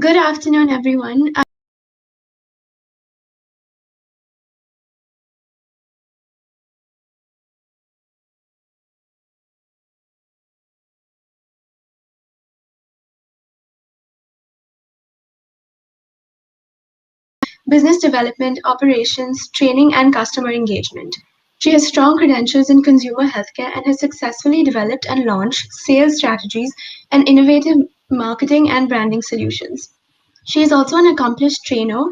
Good afternoon, everyone. Business development, operations, training, and customer engagement. She has strong credentials in consumer healthcare and has successfully developed and launched sales strategies and innovative marketing and branding solutions. She is also an accomplished trainer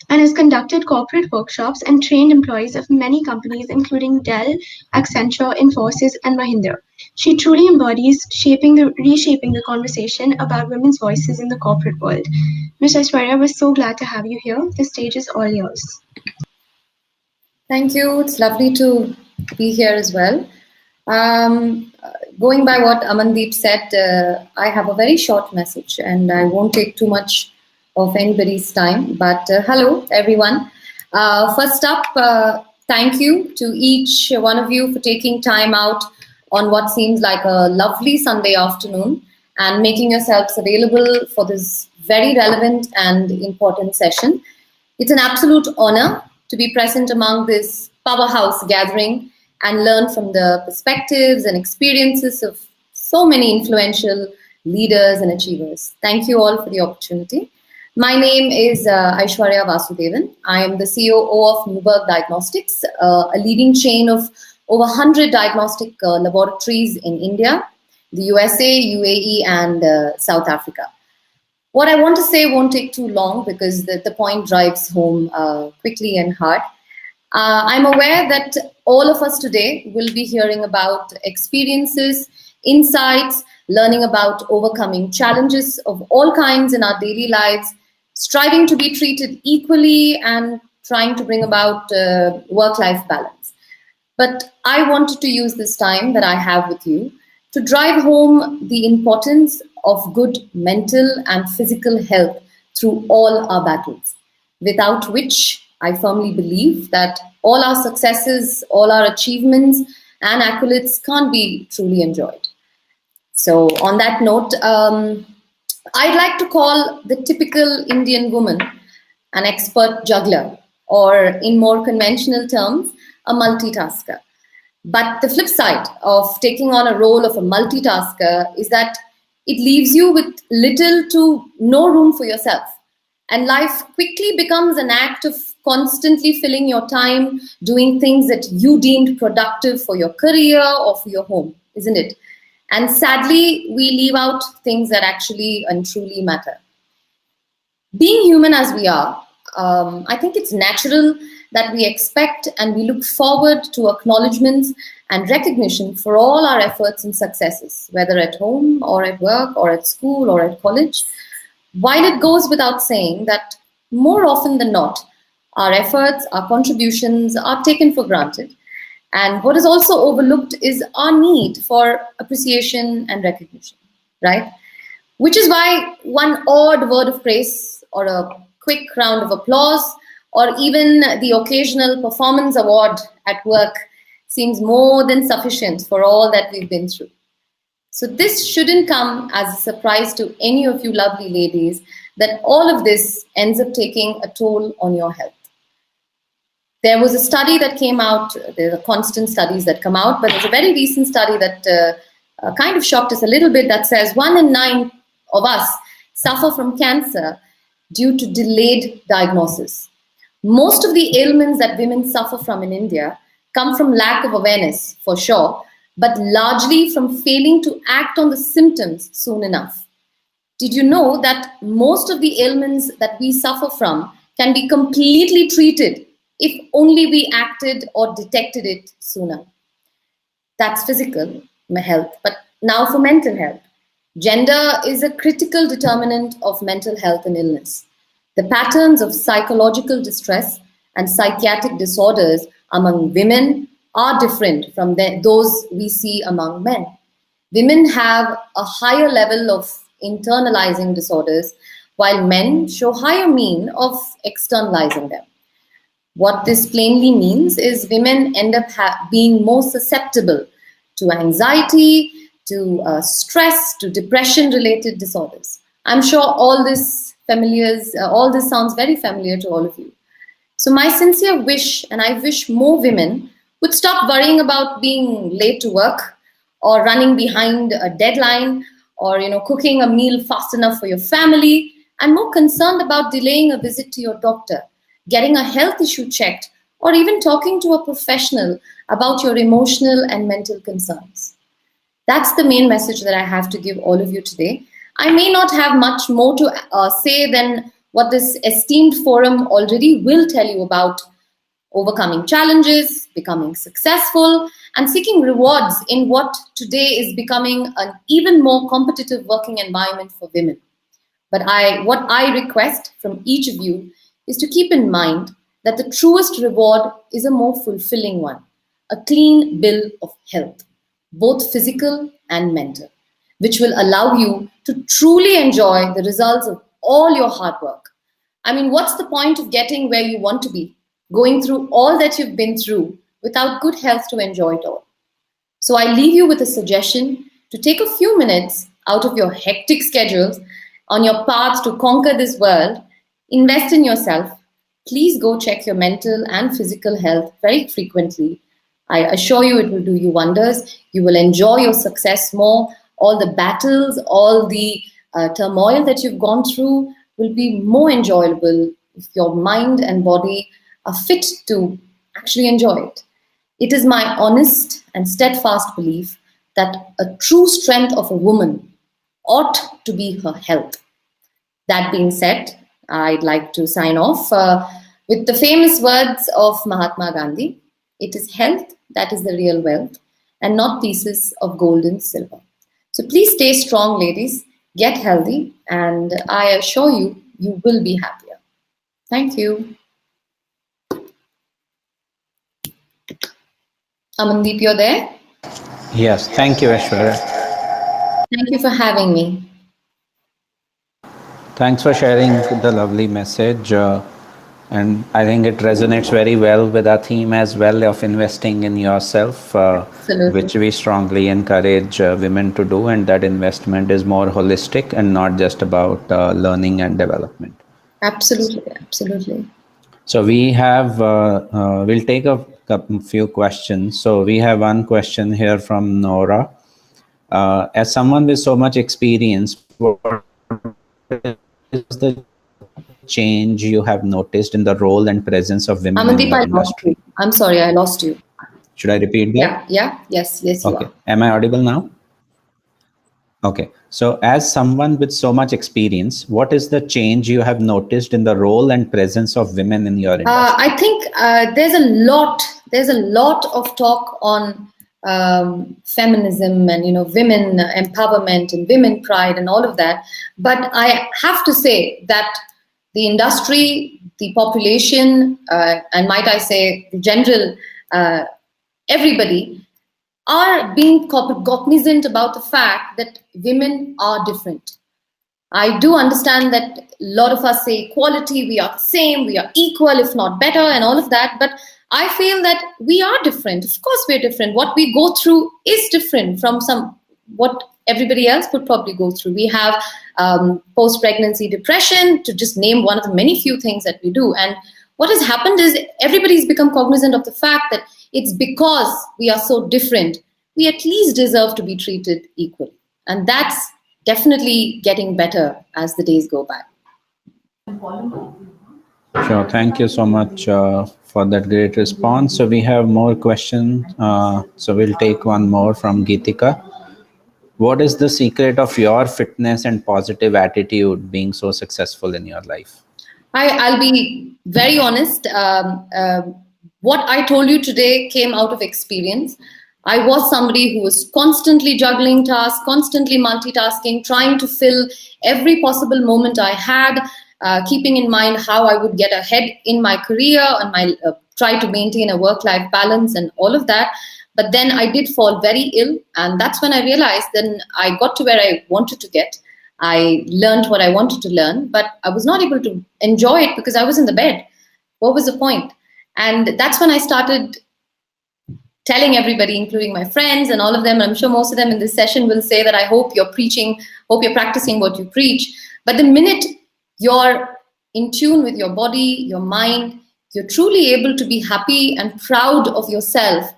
and has conducted corporate workshops and trained employees of many companies, including Dell, Accenture, Infosys, and Mahindra. She truly embodies reshaping the conversation about women's voices in the corporate world. Ms. Aishwarya, we're so glad to have you here. The stage is all yours. Thank you. It's lovely to be here as well. Going by what Amandeep said, I have a very short message and I won't take too much of anybody's time. But hello, everyone. First up, thank you to each one of you for taking time out on what seems like a lovely Sunday afternoon and making yourselves available for this very relevant and important session. It's an absolute honor to be present among this powerhouse gathering and learn from the perspectives and experiences of so many influential leaders and achievers. Thank you all for the opportunity. My name is Aishwarya Vasudevan. I am the COO of Newberg Diagnostics, a leading chain of over 100 diagnostic laboratories in India, the USA, UAE, and South Africa. What I want to say won't take too long because the point drives home quickly and hard. I'm aware that all of us today will be hearing about experiences, insights, learning about overcoming challenges of all kinds in our daily lives, striving to be treated equally and trying to bring about work-life balance. But I wanted to use this time that I have with you to drive home the importance of good mental and physical health through all our battles, without which I firmly believe that all our successes, all our achievements and accolades can't be truly enjoyed. So on that note, I'd like to call the typical Indian woman an expert juggler, or in more conventional terms, a multitasker. But the flip side of taking on a role of a multitasker is that it leaves you with little to no room for yourself. And life quickly becomes an act of constantly filling your time, doing things that you deemed productive for your career or for your home, isn't it? And sadly, we leave out things that actually and truly matter. Being human as we are, I think it's natural that we expect and we look forward to acknowledgements and recognition for all our efforts and successes, whether at home or at work or at school or at college. While it goes without saying that more often than not, our efforts, our contributions are taken for granted. And what is also overlooked is our need for appreciation and recognition, right? Which is why one odd word of praise or a quick round of applause or even the occasional performance award at work seems more than sufficient for all that we've been through. So this shouldn't come as a surprise to any of you lovely ladies that all of this ends up taking a toll on your health. There was a study that came out, there are constant studies that come out, but there's a very recent study that kind of shocked us a little bit that says 1 in 9 of us suffer from cancer due to delayed diagnosis. Most of the ailments that women suffer from in India come from lack of awareness, for sure, but largely from failing to act on the symptoms soon enough. Did you know that most of the ailments that we suffer from can be completely treated if only we acted or detected it sooner? That's physical health, but now for mental health. Gender is a critical determinant of mental health and illness. The patterns of psychological distress and psychiatric disorders among women are different from those we see among men. Women have a higher level of internalizing disorders, while men show higher mean of externalizing them. What this plainly means is women end up being more susceptible to anxiety, to stress, to depression-related disorders. I'm sure all this familiars, all this sounds very familiar to all of you. So my sincere wish, and I wish more women would stop worrying about being late to work or running behind a deadline or cooking a meal fast enough for your family, and more concerned about delaying a visit to your doctor, getting a health issue checked, or even talking to a professional about your emotional and mental concerns. That's the main message that I have to give all of you today. I may not have much more to say than what this esteemed forum already will tell you about overcoming challenges, becoming successful, and seeking rewards in what today is becoming an even more competitive working environment for women. But what I request from each of you is to keep in mind that the truest reward is a more fulfilling one, a clean bill of health, both physical and mental, which will allow you to truly enjoy the results of all your hard work. I mean, what's the point of getting where you want to be, going through all that you've been through without good health to enjoy it all? So I leave you with a suggestion to take a few minutes out of your hectic schedules on your path to conquer this world. Invest in yourself. Please go check your mental and physical health very frequently. I assure you it will do you wonders. You will enjoy your success more. All the battles, all the turmoil that you've gone through will be more enjoyable if your mind and body are fit to actually enjoy it. It is my honest and steadfast belief that a true strength of a woman ought to be her health. That being said, I'd like to sign off with the famous words of Mahatma Gandhi. It is health that is the real wealth, and not pieces of gold and silver. So please stay strong, ladies. Get healthy, and I assure you, you will be happier. Thank you. Amandeep, you're there? Yes, thank you, Aishwarya. Thank you for having me. Thanks for sharing the lovely message. And I think it resonates very well with our theme as well of investing in yourself, which we strongly encourage women to do. And that investment is more holistic and not just about learning and development. Absolutely, absolutely. So we have, we'll take a few questions. So we have one question here from Nora. As someone with so much experience, what is the change you have noticed in the role and presence of women in the industry? I'm sorry, I lost you. Should I repeat that? Yes, you okay. are. Am I audible now? Okay. So as someone with so much experience, what is the change you have noticed in the role and presence of women in your industry? I think there's a lot of talk on feminism and women empowerment and women pride and all of that. But I have to say that the industry, the population, and might I say the general, everybody are being cognizant about the fact that women are different. I do understand that a lot of us say equality, we are the same, we are equal, if not better, and all of that. But I feel that we are different. Of course, we're different. What we go through is different from what everybody else would probably go through. We have post-pregnancy depression, to just name one of the many few things that we do. And what has happened is everybody's become cognizant of the fact that it's because we are so different, we at least deserve to be treated equally. And that's definitely getting better as the days go by. Sure. Thank you so much for that great response. So we have more questions. So we'll take one more from Geetika. What is the secret of your fitness and positive attitude being so successful in your life? I'll be very honest. What I told you today came out of experience. I was somebody who was constantly juggling tasks, constantly multitasking, trying to fill every possible moment I had, keeping in mind how I would get ahead in my career and try to maintain a work-life balance and all of that. But then I did fall very ill, and that's when I realized then I got to where I wanted to get. I learned what I wanted to learn, but I was not able to enjoy it because I was in the bed. What was the point? And that's when I started telling everybody, including my friends and all of them, and I'm sure most of them in this session will say that I hope you're practicing what you preach. But the minute you're in tune with your body, your mind, you're truly able to be happy and proud of yourself,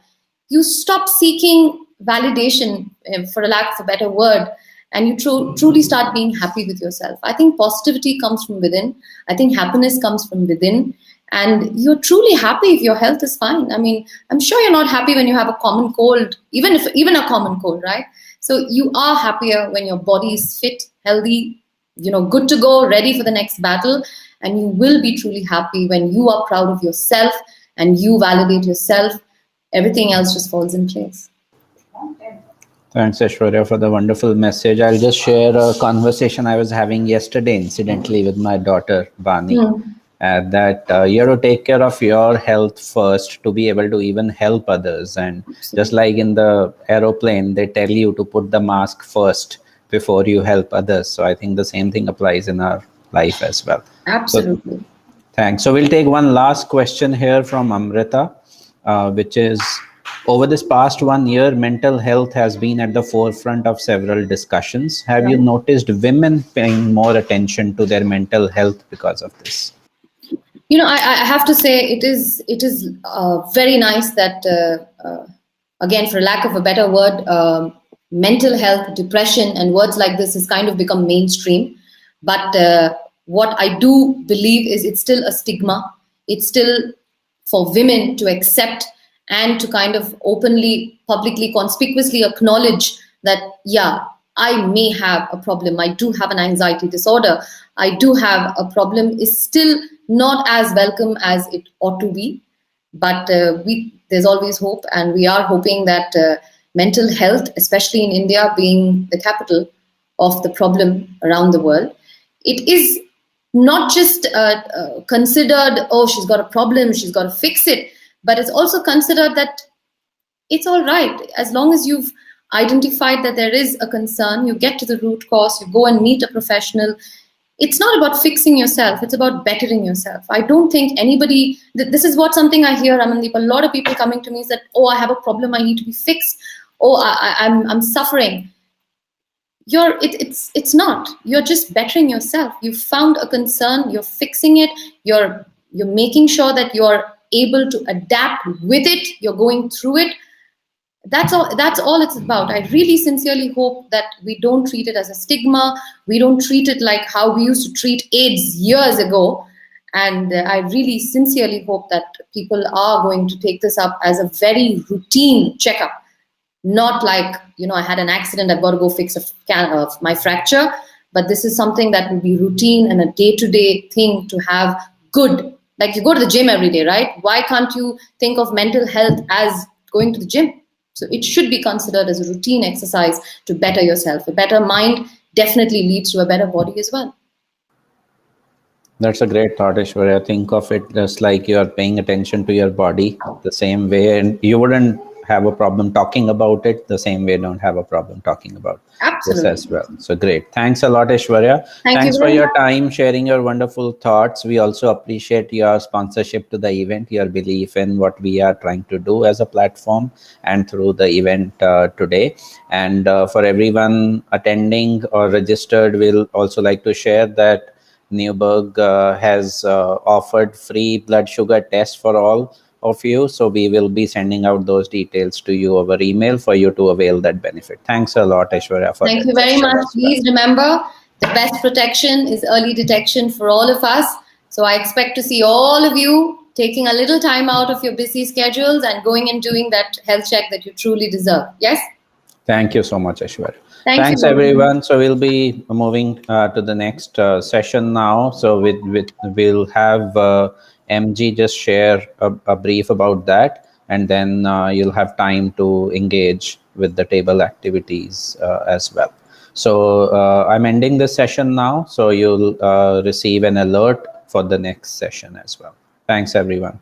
you stop seeking validation, for a lack of a better word, and you truly start being happy with yourself. I think positivity comes from within. I think happiness comes from within. And you're truly happy if your health is fine. I mean, I'm sure you're not happy when you have a common cold, even a common cold, right? So you are happier when your body is fit, healthy, good to go, ready for the next battle. And you will be truly happy when you are proud of yourself and you validate yourself. Everything else just falls in place. Thanks, Aishwarya, for the wonderful message. I'll just share a conversation I was having yesterday, incidentally, with my daughter, Bani. That you have to take care of your health first to be able to even help others. And just like in the aeroplane, they tell you to put the mask first before you help others. So I think the same thing applies in our life as well. Absolutely. So, thanks. So we'll take one last question here from Amrita, which is, over this past 1 year, mental health has been at the forefront of several discussions. Have you noticed women paying more attention to their mental health because of this? I have to say it is very nice that, again, for lack of a better word, mental health, depression, and words like this has kind of become mainstream. But what I do believe is it's still a stigma. It's still for women to accept and to kind of openly, publicly, conspicuously acknowledge that, yeah, I may have a problem. I do have an anxiety disorder. I do have a problem, is still not as welcome as it ought to be. But there's always hope, and we are hoping that mental health, especially in India being the capital of the problem around the world, it is not just considered, oh, she's got a problem, she's got to fix it, but it's also considered that it's all right. As long as you've identified that there is a concern, you get to the root cause, you go and meet a professional. It's not about fixing yourself, it's about bettering yourself. I don't think anybody, this is something I hear, Amandeep, a lot of people coming to me said, oh, I have a problem, I need to be fixed. Oh, I'm suffering. It's not. You're just bettering yourself. You've found a concern, you're fixing it, you're making sure that you're able to adapt with it, you're going through it. That's all it's about. I really sincerely hope that we don't treat it as a stigma. We don't treat it like how we used to treat AIDS years ago. And I really sincerely hope that people are going to take this up as a very routine checkup. Not like, I had an accident, I've got to go fix my fracture. But this is something that will be routine and a day-to-day thing to have good. Like you go to the gym every day, right? Why can't you think of mental health as going to the gym? So it should be considered as a routine exercise to better yourself. A better mind definitely leads to a better body as well. That's a great thought, Aishwarya. Think of it just like you are paying attention to your body the same way, and you wouldn't have a problem talking about it the same way. Don't have a problem talking about this as well. So great. Thanks a lot, Aishwarya. Thanks for your time, sharing your wonderful thoughts. We also appreciate your sponsorship to the event, your belief in what we are trying to do as a platform and through the event today. And for everyone attending or registered, we'll also like to share that Newberg has offered free blood sugar tests for all of you. So we will be sending out those details to you over email for you to avail that benefit. Thanks a lot, Aishwarya. Thank you very much. Please remember, the best protection is early detection for all of us. So I expect to see all of you taking a little time out of your busy schedules and going and doing that health check that you truly deserve. Yes? Thank you so much, Aishwarya. Thanks everyone. So we'll be moving to the next session now. So we'll have MG just share a brief about that, and then you'll have time to engage with the table activities as well. So I'm ending this session now, so you'll receive an alert for the next session as well. Thanks, everyone.